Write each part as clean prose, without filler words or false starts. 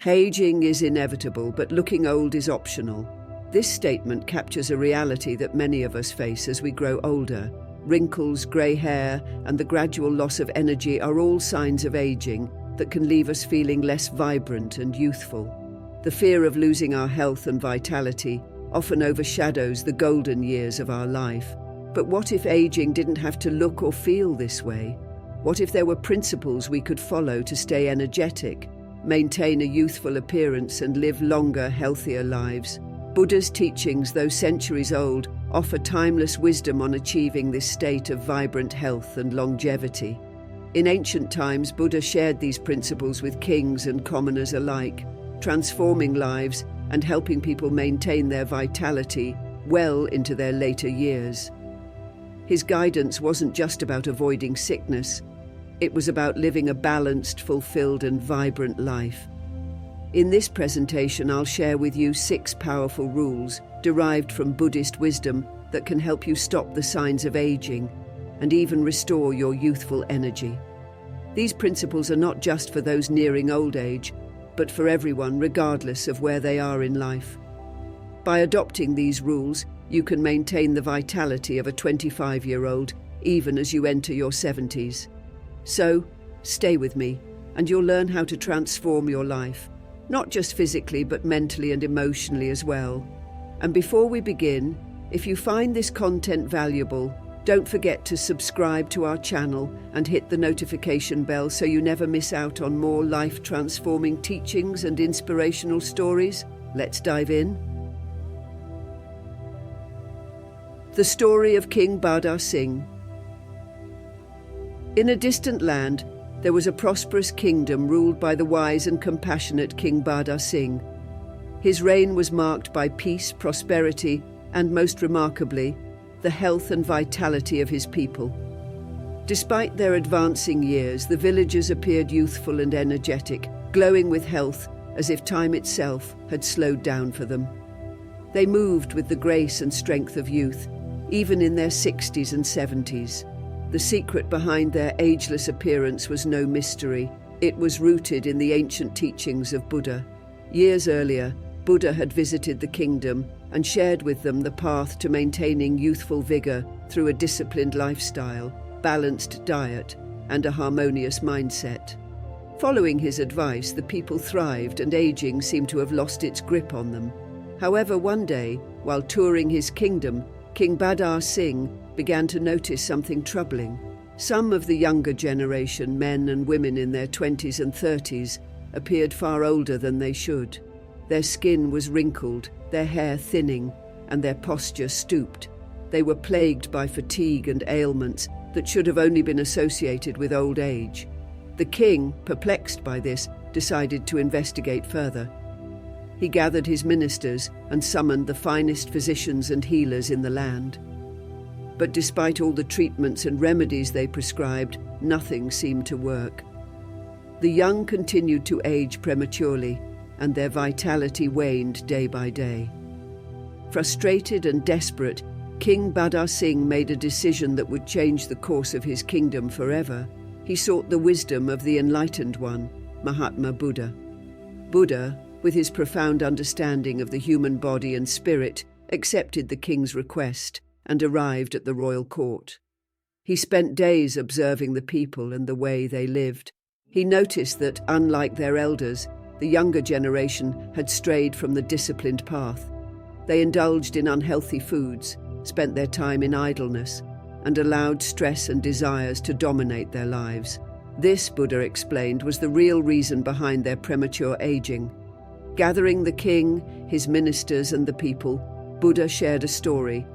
Aging is inevitable, but looking old is optional. This statement captures a reality that many of us face as we grow older. Wrinkles, grey hair, and the gradual loss of energy are all signs of aging that can leave us feeling less vibrant and youthful. The fear of losing our health and vitality often overshadows the golden years of our life. But what if aging didn't have to look or feel this way? What if there were principles we could follow to stay energetic, maintain a youthful appearance, and live longer, healthier lives? Buddha's teachings, though centuries old, offer timeless wisdom on achieving this state of vibrant health and longevity. In ancient times, Buddha shared these principles with kings and commoners alike, transforming lives and helping people maintain their vitality well into their later years. His guidance wasn't just about avoiding sickness, it was about living a balanced, fulfilled, and vibrant life. In this presentation, I'll share with you 6 powerful rules derived from Buddhist wisdom that can help you stop the signs of aging and even restore your youthful energy. These principles are not just for those nearing old age, but for everyone, regardless of where they are in life. By adopting these rules, you can maintain the vitality of a 25-year-old even as you enter your 70s. So, stay with me, and you'll learn how to transform your life, not just physically, but mentally and emotionally as well. And before we begin, if you find this content valuable, don't forget to subscribe to our channel and hit the notification bell so you never miss out on more life-transforming teachings and inspirational stories. Let's dive in. The story of King Badar Singh. In a distant land, there was a prosperous kingdom ruled by the wise and compassionate King Badar Singh. His reign was marked by peace, prosperity, and most remarkably, the health and vitality of his people. Despite their advancing years, the villagers appeared youthful and energetic, glowing with health as if time itself had slowed down for them. They moved with the grace and strength of youth, even in their 60s and 70s. The secret behind their ageless appearance was no mystery. It was rooted in the ancient teachings of Buddha. Years earlier, Buddha had visited the kingdom and shared with them the path to maintaining youthful vigor through a disciplined lifestyle, balanced diet, and a harmonious mindset. Following his advice, the people thrived and aging seemed to have lost its grip on them. However, one day, while touring his kingdom, King Badar Singh began to notice something troubling. Some of the younger generation, men and women in their 20s and 30s, appeared far older than they should. Their skin was wrinkled, their hair thinning, and their posture stooped. They were plagued by fatigue and ailments that should have only been associated with old age. The king, perplexed by this, decided to investigate further. He gathered his ministers and summoned the finest physicians and healers in the land. But despite all the treatments and remedies they prescribed, nothing seemed to work. The young continued to age prematurely, and their vitality waned day by day. Frustrated and desperate, King Badar Singh made a decision that would change the course of his kingdom forever. He sought the wisdom of the Enlightened One, Mahatma Buddha. Buddha, with his profound understanding of the human body and spirit, accepted the king's request and arrived at the royal court. He spent days observing the people and the way they lived. He noticed that, unlike their elders, the younger generation had strayed from the disciplined path. They indulged in unhealthy foods, spent their time in idleness, and allowed stress and desires to dominate their lives. This, Buddha explained, was the real reason behind their premature aging. Gathering the king, his ministers, and the people, Buddha shared a story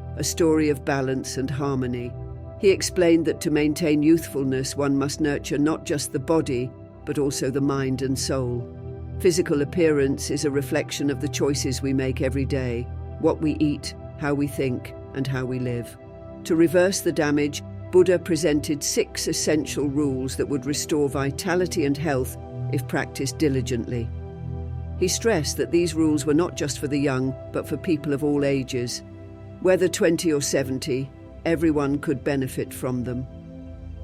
of balance and harmony. He explained that to maintain youthfulness, one must nurture not just the body, but also the mind and soul. Physical appearance is a reflection of the choices we make every day, what we eat, how we think, and how we live. To reverse the damage, Buddha presented 6 essential rules that would restore vitality and health if practiced diligently. He stressed that these rules were not just for the young, but for people of all ages. Whether 20 or 70, everyone could benefit from them.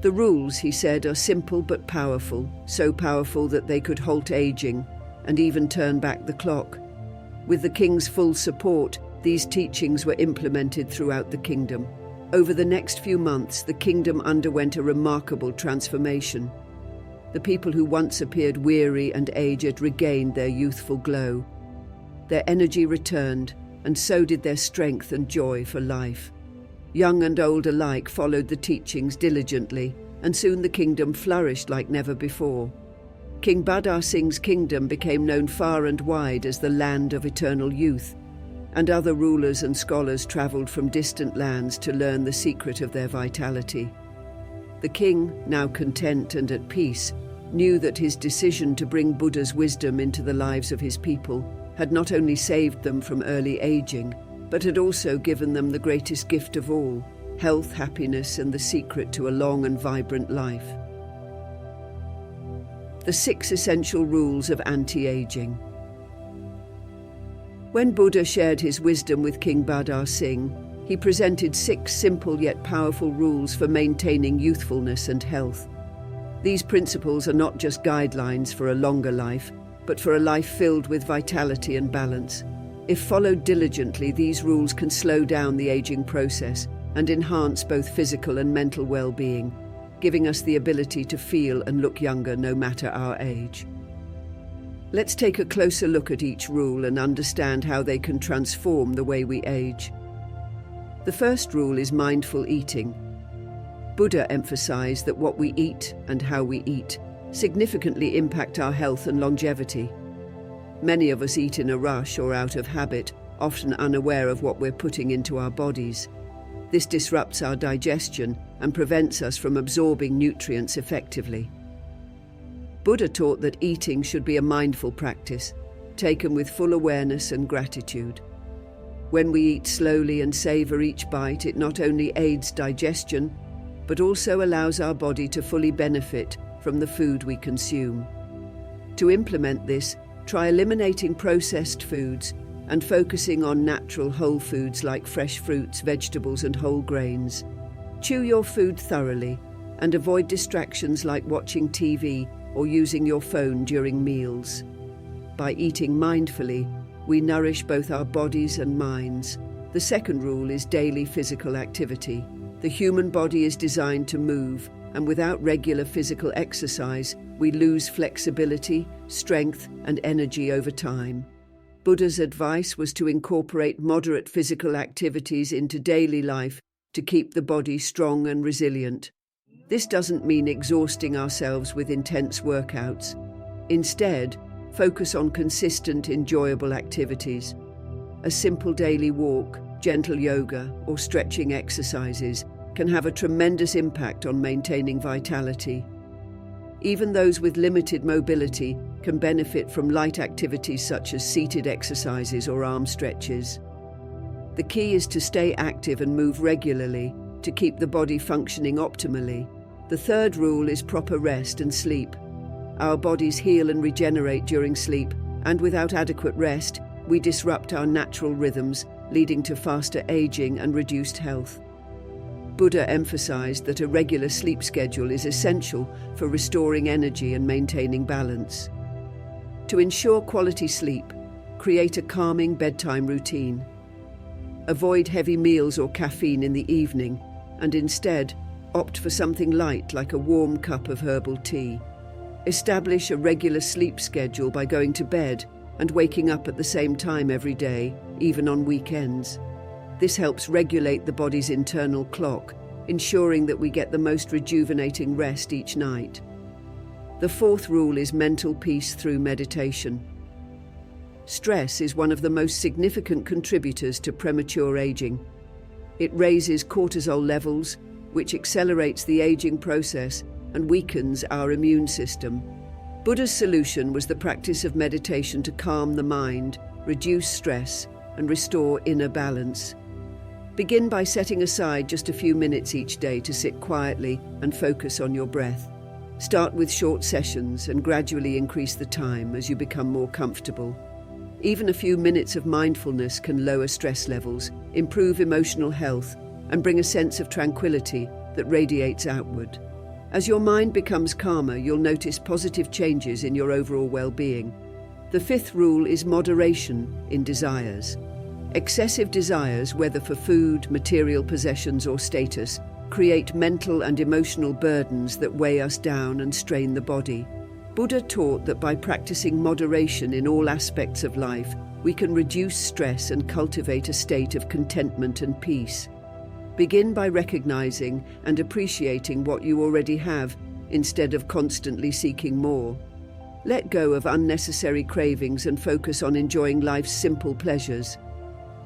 The rules, he said, are simple but powerful, so powerful that they could halt aging and even turn back the clock. With the king's full support, these teachings were implemented throughout the kingdom. Over the next few months, the kingdom underwent a remarkable transformation. The people who once appeared weary and aged regained their youthful glow. Their energy returned, and so did their strength and joy for life. Young and old alike followed the teachings diligently, and soon the kingdom flourished like never before. King Badar Singh's kingdom became known far and wide as the land of eternal youth, and other rulers and scholars travelled from distant lands to learn the secret of their vitality. The king, now content and at peace, knew that his decision to bring Buddha's wisdom into the lives of his people had not only saved them from early aging, but had also given them the greatest gift of all, health, happiness, and the secret to a long and vibrant life. The 6 essential rules of anti-aging. When Buddha shared his wisdom with King Badar Singh, he presented 6 simple yet powerful rules for maintaining youthfulness and health. These principles are not just guidelines for a longer life, but for a life filled with vitality and balance. If followed diligently, these rules can slow down the aging process and enhance both physical and mental well-being, giving us the ability to feel and look younger no matter our age. Let's take a closer look at each rule and understand how they can transform the way we age. The first rule is mindful eating. Buddha emphasized that what we eat and how we eat significantly impact our health and longevity. Many of us eat in a rush or out of habit, often unaware of what we're putting into our bodies. This disrupts our digestion and prevents us from absorbing nutrients effectively. Buddha taught that eating should be a mindful practice, taken with full awareness and gratitude. When we eat slowly and savor each bite, it not only aids digestion, but also allows our body to fully benefit from the food we consume. To implement this, try eliminating processed foods and focusing on natural whole foods like fresh fruits, vegetables, and whole grains. Chew your food thoroughly and avoid distractions like watching TV or using your phone during meals. By eating mindfully, we nourish both our bodies and minds. The second rule is daily physical activity. The human body is designed to move, and without regular physical exercise, we lose flexibility, strength, and energy over time. Buddha's advice was to incorporate moderate physical activities into daily life to keep the body strong and resilient. This doesn't mean exhausting ourselves with intense workouts. Instead, focus on consistent, enjoyable activities. A simple daily walk, gentle yoga, or stretching exercises can have a tremendous impact on maintaining vitality. Even those with limited mobility can benefit from light activities such as seated exercises or arm stretches. The key is to stay active and move regularly to keep the body functioning optimally. The third rule is proper rest and sleep. Our bodies heal and regenerate during sleep, and without adequate rest, we disrupt our natural rhythms, leading to faster aging and reduced health. Buddha emphasized that a regular sleep schedule is essential for restoring energy and maintaining balance. To ensure quality sleep, create a calming bedtime routine. Avoid heavy meals or caffeine in the evening, and instead, opt for something light like a warm cup of herbal tea. Establish a regular sleep schedule by going to bed and waking up at the same time every day, even on weekends. This helps regulate the body's internal clock, ensuring that we get the most rejuvenating rest each night. The fourth rule is mental peace through meditation. Stress is one of the most significant contributors to premature aging. It raises cortisol levels, which accelerates the aging process and weakens our immune system. Buddha's solution was the practice of meditation to calm the mind, reduce stress, and restore inner balance. Begin by setting aside just a few minutes each day to sit quietly and focus on your breath. Start with short sessions and gradually increase the time as you become more comfortable. Even a few minutes of mindfulness can lower stress levels, improve emotional health, and bring a sense of tranquility that radiates outward. As your mind becomes calmer, you'll notice positive changes in your overall well-being. The fifth rule is moderation in desires. Excessive desires, whether for food, material possessions, or status, create mental and emotional burdens that weigh us down and strain the body. Buddha taught that by practicing moderation in all aspects of life, we can reduce stress and cultivate a state of contentment and peace. Begin by recognizing and appreciating what you already have, instead of constantly seeking more. Let go of unnecessary cravings and focus on enjoying life's simple pleasures.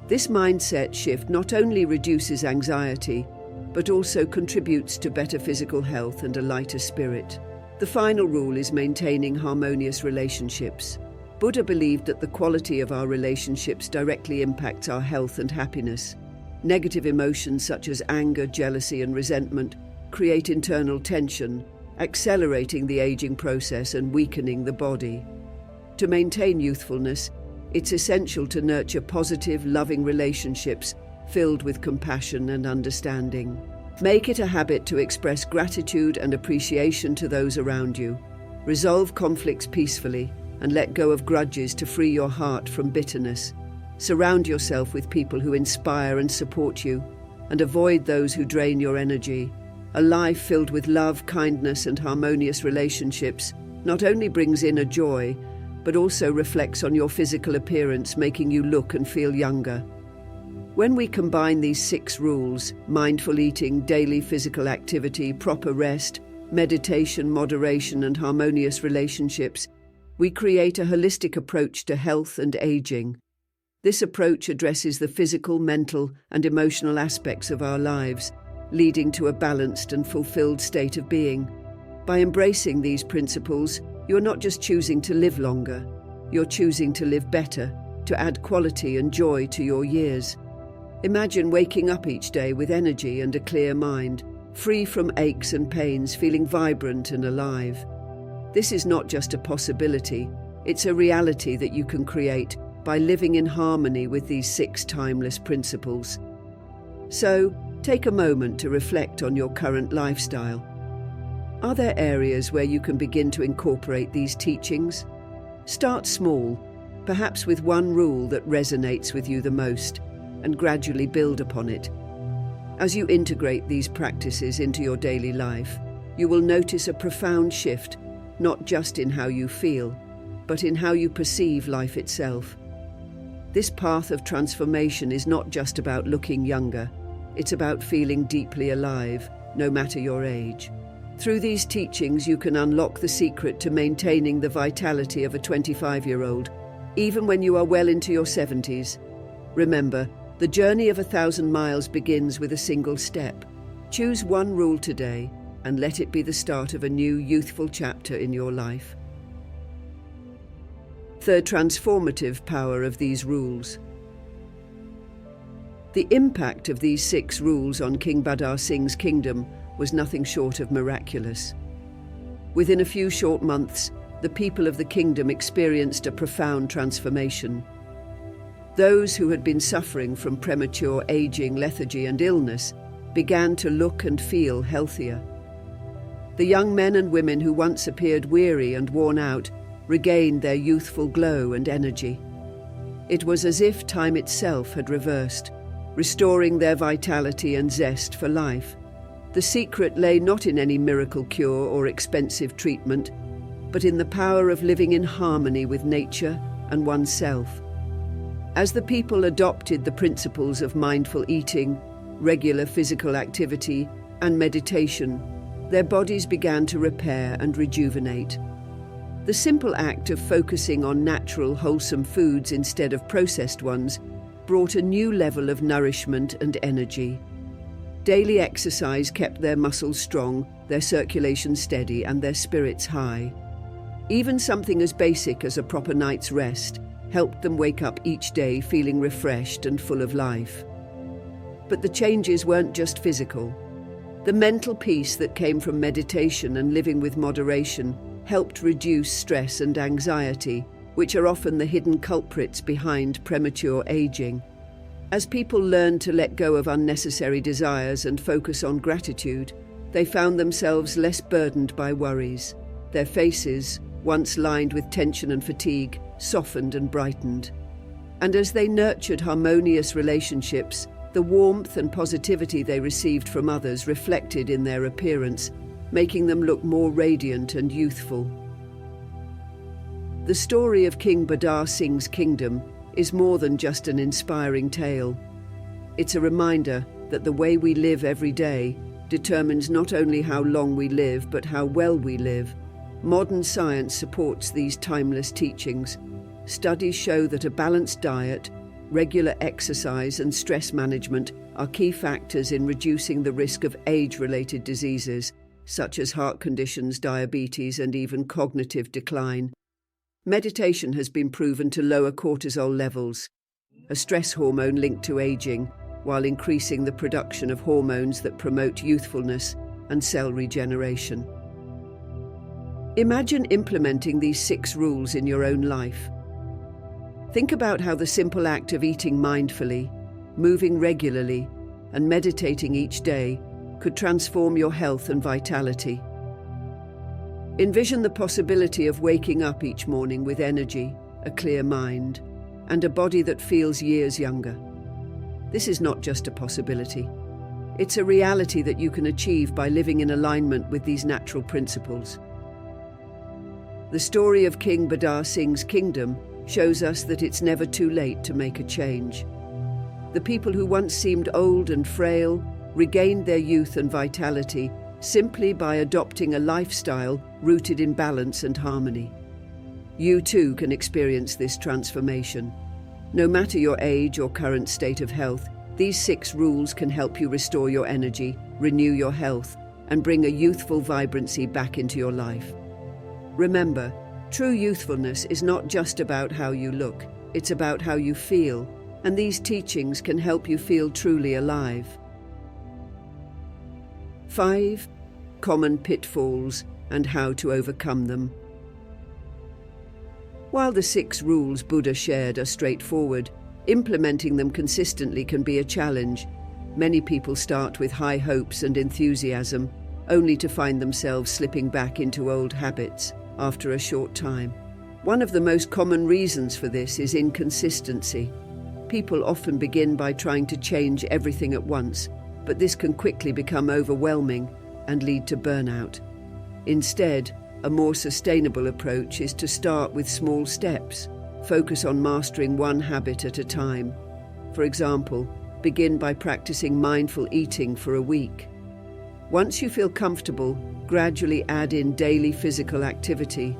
This mindset shift not only reduces anxiety, but also contributes to better physical health and a lighter spirit. The final rule is maintaining harmonious relationships. Buddha believed that the quality of our relationships directly impacts our health and happiness. Negative emotions such as anger, jealousy, and resentment create internal tension, accelerating the aging process and weakening the body. To maintain youthfulness, it's essential to nurture positive, loving relationships filled with compassion and understanding. Make it a habit to express gratitude and appreciation to those around you. Resolve conflicts peacefully and let go of grudges to free your heart from bitterness. Surround yourself with people who inspire and support you, and avoid those who drain your energy. A life filled with love, kindness, and harmonious relationships not only brings inner joy, but also reflects on your physical appearance, making you look and feel younger. When we combine these 6 rules, mindful eating, daily physical activity, proper rest, meditation, moderation, and harmonious relationships, we create a holistic approach to health and aging. This approach addresses the physical, mental, and emotional aspects of our lives, leading to a balanced and fulfilled state of being. By embracing these principles, you're not just choosing to live longer, you're choosing to live better, to add quality and joy to your years. Imagine waking up each day with energy and a clear mind, free from aches and pains, feeling vibrant and alive. This is not just a possibility, it's a reality that you can create by living in harmony with these 6 timeless principles. So, take a moment to reflect on your current lifestyle. Are there areas where you can begin to incorporate these teachings? Start small, perhaps with one rule that resonates with you the most, and gradually build upon it. As you integrate these practices into your daily life, you will notice a profound shift, not just in how you feel, but in how you perceive life itself. This path of transformation is not just about looking younger, it's about feeling deeply alive, no matter your age. Through these teachings, you can unlock the secret to maintaining the vitality of a 25-year-old, even when you are well into your 70s. Remember, the journey of 1,000 miles begins with a single step. Choose one rule today and let it be the start of a new, youthful chapter in your life. The transformative power of these rules. The impact of these 6 rules on King Badar Singh's kingdom was nothing short of miraculous. Within a few short months, the people of the kingdom experienced a profound transformation. Those who had been suffering from premature aging, lethargy, and illness began to look and feel healthier. The young men and women who once appeared weary and worn out regained their youthful glow and energy. It was as if time itself had reversed, restoring their vitality and zest for life. The secret lay not in any miracle cure or expensive treatment, but in the power of living in harmony with nature and oneself. As the people adopted the principles of mindful eating, regular physical activity, and meditation, their bodies began to repair and rejuvenate. The simple act of focusing on natural, wholesome foods instead of processed ones brought a new level of nourishment and energy. Daily exercise kept their muscles strong, their circulation steady, and their spirits high. Even something as basic as a proper night's rest helped them wake up each day feeling refreshed and full of life. But the changes weren't just physical. The mental peace that came from meditation and living with moderation helped reduce stress and anxiety, which are often the hidden culprits behind premature aging. As people learned to let go of unnecessary desires and focus on gratitude, they found themselves less burdened by worries. Their faces, once lined with tension and fatigue, softened and brightened. And as they nurtured harmonious relationships, the warmth and positivity they received from others reflected in their appearance, making them look more radiant and youthful. The story of King Badar Singh's kingdom is more than just an inspiring tale. It's a reminder that the way we live every day determines not only how long we live, but how well we live. Modern science supports these timeless teachings. Studies show that a balanced diet, regular exercise, and stress management are key factors in reducing the risk of age-related diseases, such as heart conditions, diabetes, and even cognitive decline. Meditation has been proven to lower cortisol levels, a stress hormone linked to aging, while increasing the production of hormones that promote youthfulness and cell regeneration. Imagine implementing these 6 rules in your own life. Think about how the simple act of eating mindfully, moving regularly, and meditating each day could transform your health and vitality. Envision the possibility of waking up each morning with energy, a clear mind, and a body that feels years younger. This is not just a possibility. It's a reality that you can achieve by living in alignment with these natural principles. The story of King Badar Singh's kingdom shows us that it's never too late to make a change. The people who once seemed old and frail regained their youth and vitality simply by adopting a lifestyle rooted in balance and harmony. You too can experience this transformation. No matter your age or current state of health, these 6 rules can help you restore your energy, renew your health, and bring a youthful vibrancy back into your life. Remember, true youthfulness is not just about how you look, it's about how you feel, and these teachings can help you feel truly alive. 5 common pitfalls and how to overcome them. While the 6 rules Buddha shared are straightforward, implementing them consistently can be a challenge. Many people start with high hopes and enthusiasm, only to find themselves slipping back into old habits after a short time. One of the most common reasons for this is inconsistency. People often begin by trying to change everything at once, but this can quickly become overwhelming and lead to burnout. Instead, a more sustainable approach is to start with small steps. Focus on mastering one habit at a time. For example, begin by practicing mindful eating for a week. Once you feel comfortable, gradually add in daily physical activity.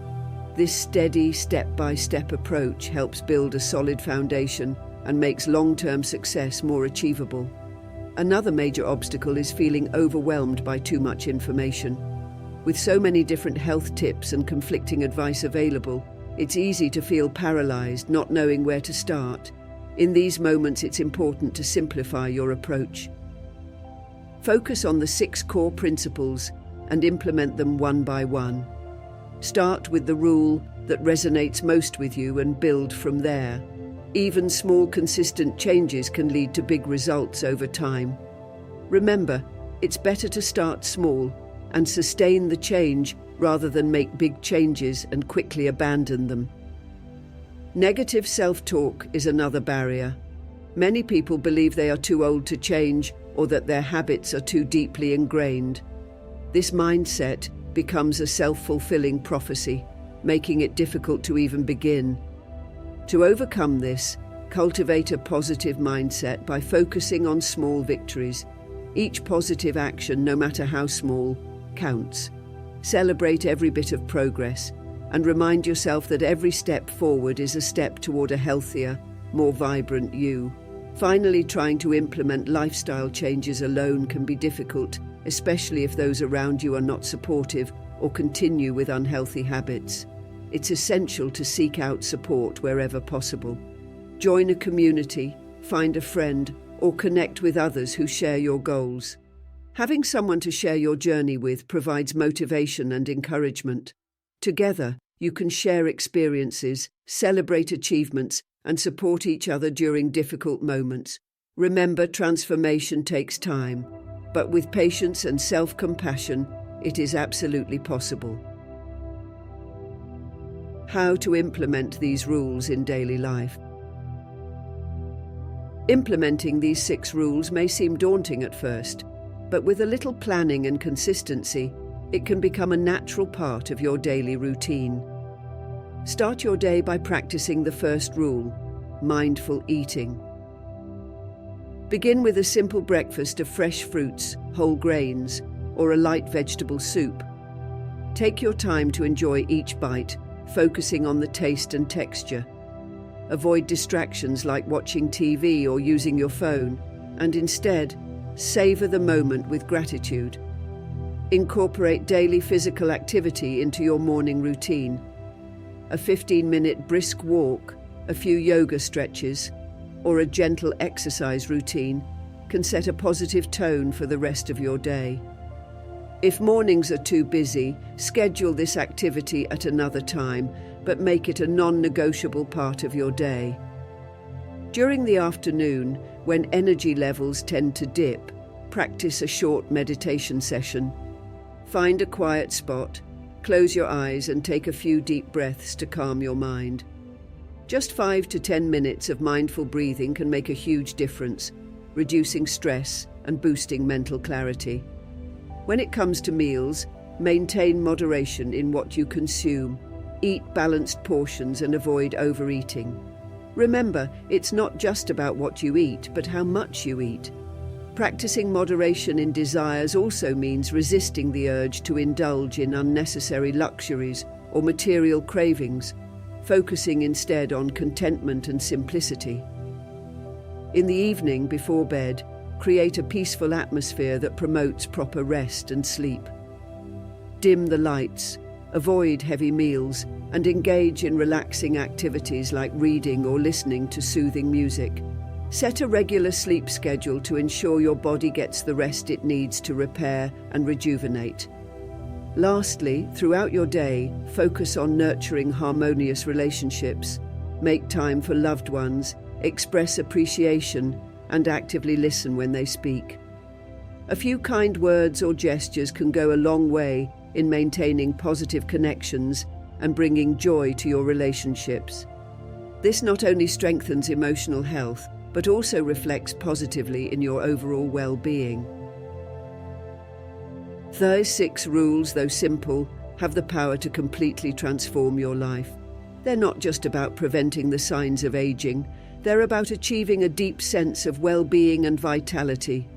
This steady, step-by-step approach helps build a solid foundation and makes long-term success more achievable. Another major obstacle is feeling overwhelmed by too much information. With so many different health tips and conflicting advice available, it's easy to feel paralyzed, not knowing where to start. In these moments, it's important to simplify your approach. Focus on the 6 core principles and implement them one by one. Start with the rule that resonates most with you and build from there. Even small, consistent changes can lead to big results over time. Remember, it's better to start small and sustain the change rather than make big changes and quickly abandon them. Negative self-talk is another barrier. Many people believe they are too old to change or that their habits are too deeply ingrained. This mindset becomes a self-fulfilling prophecy, making it difficult to even begin. To overcome this, cultivate a positive mindset by focusing on small victories. Each positive action, no matter how small, counts. Celebrate every bit of progress and remind yourself that every step forward is a step toward a healthier, more vibrant you. Finally, trying to implement lifestyle changes alone can be difficult, especially if those around you are not supportive or continue with unhealthy habits. It's essential to seek out support wherever possible. Join a community, find a friend, or connect with others who share your goals. Having someone to share your journey with provides motivation and encouragement. Together, you can share experiences, celebrate achievements, and support each other during difficult moments. Remember, transformation takes time, but with patience and self-compassion, it is absolutely possible. How to implement these rules in daily life. Implementing these 6 rules may seem daunting at first, but with a little planning and consistency, it can become a natural part of your daily routine. Start your day by practicing the first rule, mindful eating. Begin with a simple breakfast of fresh fruits, whole grains, or a light vegetable soup. Take your time to enjoy each bite, focusing on the taste and texture. Avoid distractions like watching TV or using your phone, and instead, savor the moment with gratitude. Incorporate daily physical activity into your morning routine. A 15-minute brisk walk, a few yoga stretches, or a gentle exercise routine can set a positive tone for the rest of your day. If mornings are too busy, schedule this activity at another time, but make it a non-negotiable part of your day. During the afternoon, when energy levels tend to dip, practice a short meditation session. Find a quiet spot, close your eyes and take a few deep breaths to calm your mind. Just 5 to 10 minutes of mindful breathing can make a huge difference, reducing stress and boosting mental clarity. When it comes to meals, maintain moderation in what you consume. Eat balanced portions and avoid overeating. Remember, it's not just about what you eat, but how much you eat. Practicing moderation in desires also means resisting the urge to indulge in unnecessary luxuries or material cravings, focusing instead on contentment and simplicity. In the evening, before bed, create a peaceful atmosphere that promotes proper rest and sleep. Dim the lights, avoid heavy meals, and engage in relaxing activities like reading or listening to soothing music. Set a regular sleep schedule to ensure your body gets the rest it needs to repair and rejuvenate. Lastly, throughout your day, focus on nurturing harmonious relationships. Make time for loved ones, express appreciation, and actively listen when they speak. A few kind words or gestures can go a long way in maintaining positive connections and bringing joy to your relationships. This not only strengthens emotional health, but also reflects positively in your overall well-being. Those 6 rules, though simple, have the power to completely transform your life. They're not just about preventing the signs of aging, they're about achieving a deep sense of well-being and vitality.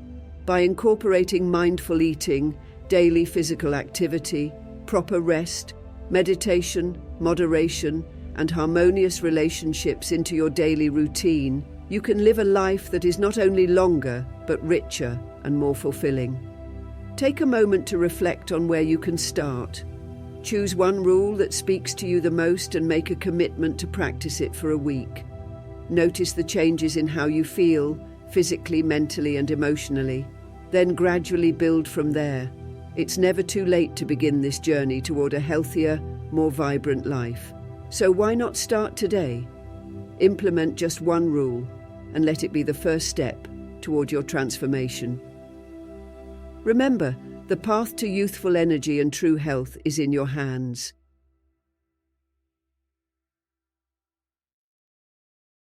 By incorporating mindful eating, daily physical activity, proper rest, meditation, moderation, and harmonious relationships into your daily routine, you can live a life that is not only longer, but richer and more fulfilling. Take a moment to reflect on where you can start. Choose one rule that speaks to you the most and make a commitment to practice it for a week. Notice the changes in how you feel, physically, mentally, and emotionally. Then gradually build from there. It's never too late to begin this journey toward a healthier, more vibrant life. So why not start today? Implement just one rule and let it be the first step toward your transformation. Remember, the path to youthful energy and true health is in your hands.